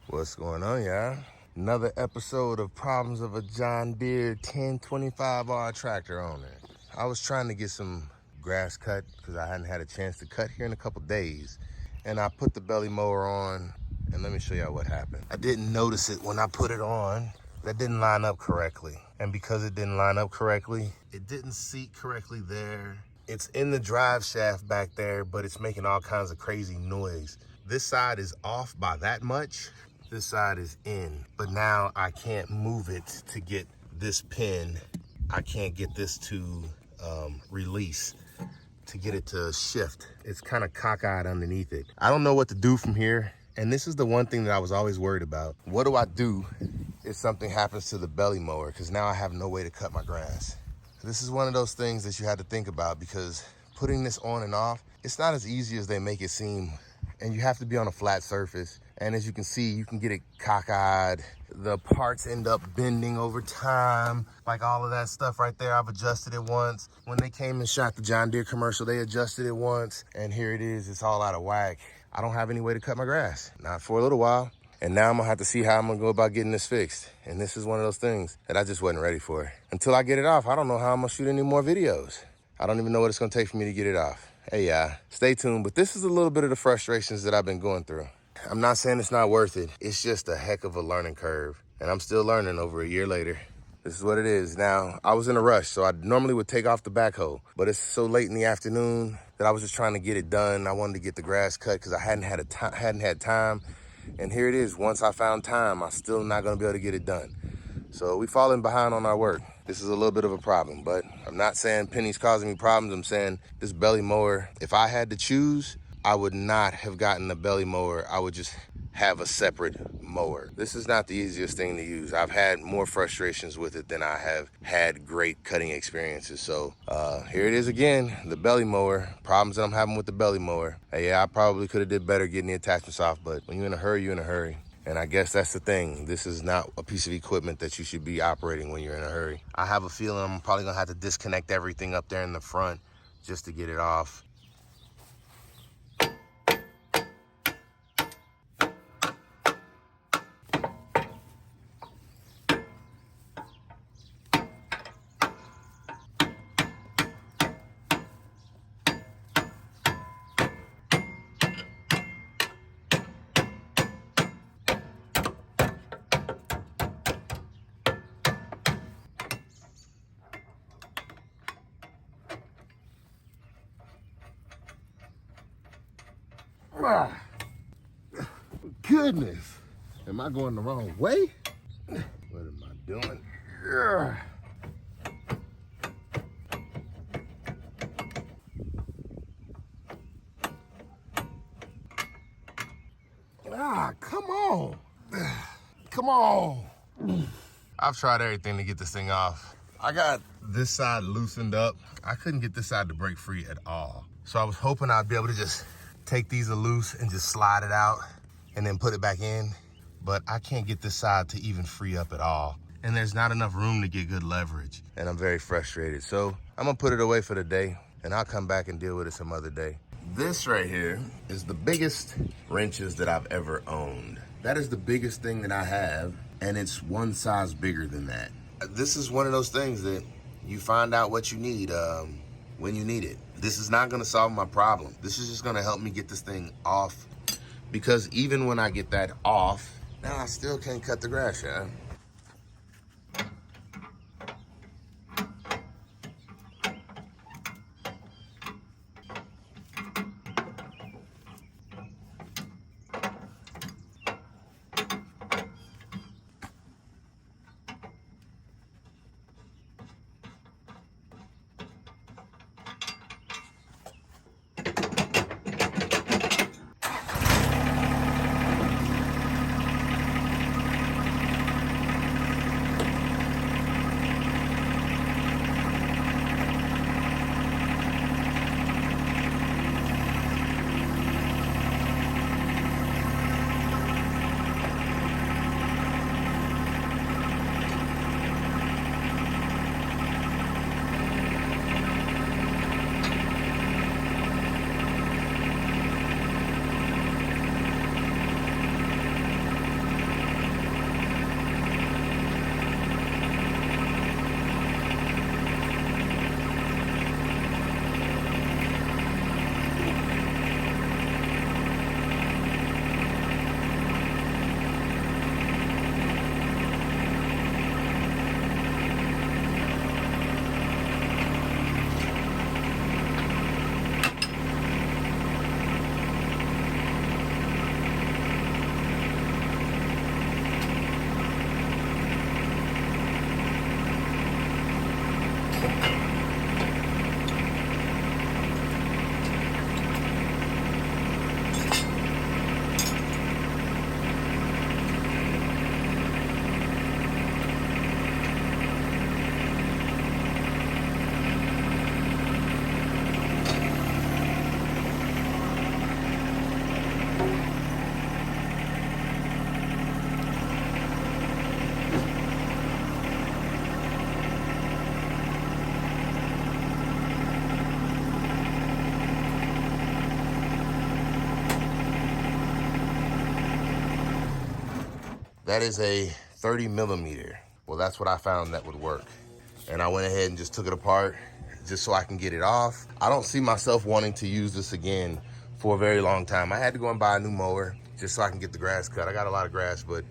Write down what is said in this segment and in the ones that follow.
What's going on, y'all? Another episode of Problems of a John Deere 1025r tractor owner. I was trying to get some grass cut because I hadn't had a chance to cut here in a couple days. And I put the belly mower on, and let me show y'all what happened. I didn't notice it when I put it on. That didn't line up correctly. And because it didn't line up correctly, it didn't seat correctly there. It's in the drive shaft back there, but it's making all kinds of crazy noise. This side is off by that much. This side is in, but now I can't move it to get this pin. I can't get this to release, to get it to shift. It's kind of cockeyed underneath it. I don't know what to do from here. And this is the one thing that I was always worried about. What do I do if something happens to the belly mower? Because now I have no way to cut my grass. This is one of those things that you have to think about, because putting this on and off, it's not as easy as they make it seem. And you have to be on a flat surface. And as you can see, you can get it cockeyed. The parts end up bending over time, like all of that stuff right there. I've adjusted it once. When they came and shot the John Deere commercial, they adjusted it once, and here it is, it's all out of whack. I don't have any way to cut my grass, not for a little while. And now I'm gonna have to see how I'm gonna go about getting this fixed. And this is one of those things that I just wasn't ready for. Until I get it off, I don't know how I'm gonna shoot any more videos. I don't even know what it's gonna take for me to get it off. Hey, yeah, stay tuned. But this is a little bit of the frustrations that I've been going through. I'm not saying it's not worth it. It's just a heck of a learning curve. And I'm still learning over a year later. This is what it is. Now, I was in a rush, so I normally would take off the backhoe. But it's so late in the afternoon that I was just trying to get it done. I wanted to get the grass cut because I hadn't had time. And here it is. Once I found time, I'm still not going to be able to get it done. So we falling behind on our work. This is a little bit of a problem, but I'm not saying Penny's causing me problems. I'm saying this belly mower, if I had to choose, I would not have gotten the belly mower. I would just have a separate mower. This is not the easiest thing to use. I've had more frustrations with it than I have had great cutting experiences. So here it is again, the belly mower. Problems that I'm having with the belly mower. Hey, yeah, I probably could have did better getting the attachments off, but when you're in a hurry, you're in a hurry. And I guess that's the thing. This is not a piece of equipment that you should be operating when you're in a hurry. I have a feeling I'm probably gonna have to disconnect everything up there in the front just to get it off. Ah, goodness. Am I going the wrong way? What am I doing? Ah, come on. Come on. I've tried everything to get this thing off. I got this side loosened up. I couldn't get this side to break free at all. So I was hoping I'd be able to just take these loose and just slide it out and then put it back in. But I can't get this side to even free up at all. And there's not enough room to get good leverage. And I'm very frustrated. So I'm gonna put it away for the day, and I'll come back and deal with it some other day. This right here is the biggest wrenches that I've ever owned. That is the biggest thing that I have, and it's one size bigger than that. This is one of those things that you find out what you need when you need it. This is not gonna solve my problem. This is just gonna help me get this thing off, because even when I get that off, now I still can't cut the grass, yeah? That is a 30 millimeter. Well, that's what I found that would work. And I went ahead and just took it apart just so I can get it off. I don't see myself wanting to use this again for a very long time. I had to go and buy a new mower just so I can get the grass cut. I got a lot of grass, but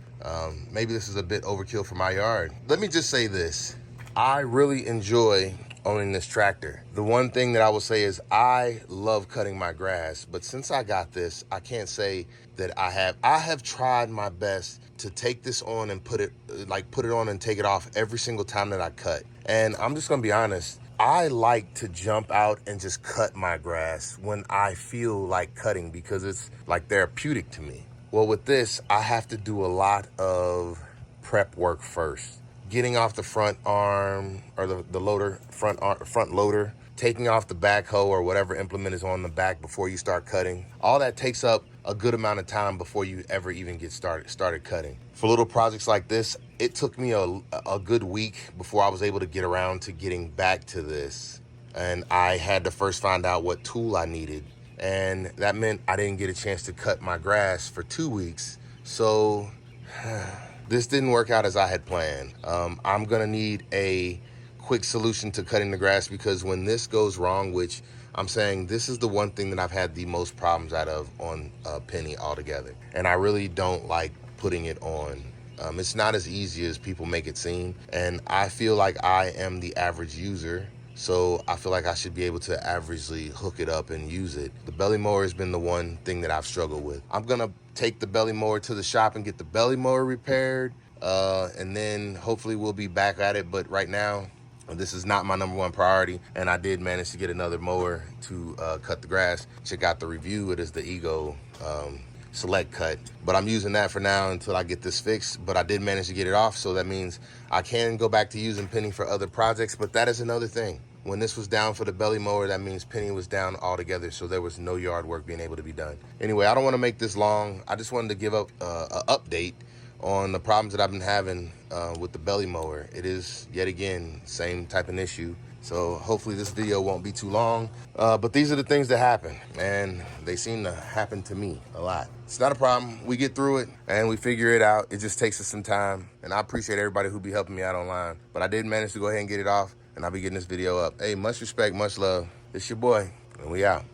maybe this is a bit overkill for my yard. Let me just say this. I really enjoy owning this tractor. The one thing that I will say is I love cutting my grass, but since I got this, I can't say that I have tried my best to take this on and put it on and take it off every single time that I cut. And I'm just gonna be honest, I like to jump out and just cut my grass when I feel like cutting because it's like therapeutic to me. Well, with this, I have to do a lot of prep work first. Getting off the front arm or the loader, front loader, taking off the backhoe or whatever implement is on the back before you start cutting. All that takes up a good amount of time before you ever even get started cutting. For little projects like this, it took me a good week before I was able to get around to getting back to this. And I had to first find out what tool I needed. And that meant I didn't get a chance to cut my grass for 2 weeks. So this didn't work out as I had planned. I'm gonna need a quick solution to cutting the grass because when this goes wrong, which I'm saying this is the one thing that I've had the most problems out of on Penny altogether. And I really don't like putting it on. It's not as easy as people make it seem. And I feel like I am the average user. So I feel like I should be able to averagely hook it up and use it. The belly mower has been the one thing that I've struggled with. I'm gonna take the belly mower to the shop and get the belly mower repaired. And then hopefully we'll be back at it. But right now, this is not my number one priority. And I did manage to get another mower to cut the grass. Check out the review. It is the Ego Select Cut. But I'm using that for now until I get this fixed. But I did manage to get it off. So that means I can go back to using Penny for other projects. But that is another thing. When this was down for the belly mower, that means Penny was down altogether, so there was no yard work being able to be done. Anyway, I don't want to make this long. I just wanted to give up an update on the problems that I've been having with the belly mower. It is, yet again, same type of issue. So hopefully this video won't be too long. But these are the things that happen, and they seem to happen to me a lot. It's not a problem. We get through it, and we figure it out. It just takes us some time, and I appreciate everybody who be helping me out online. But I did manage to go ahead and get it off, and I'll be getting this video up. Hey, much respect, much love. It's your boy, and we out.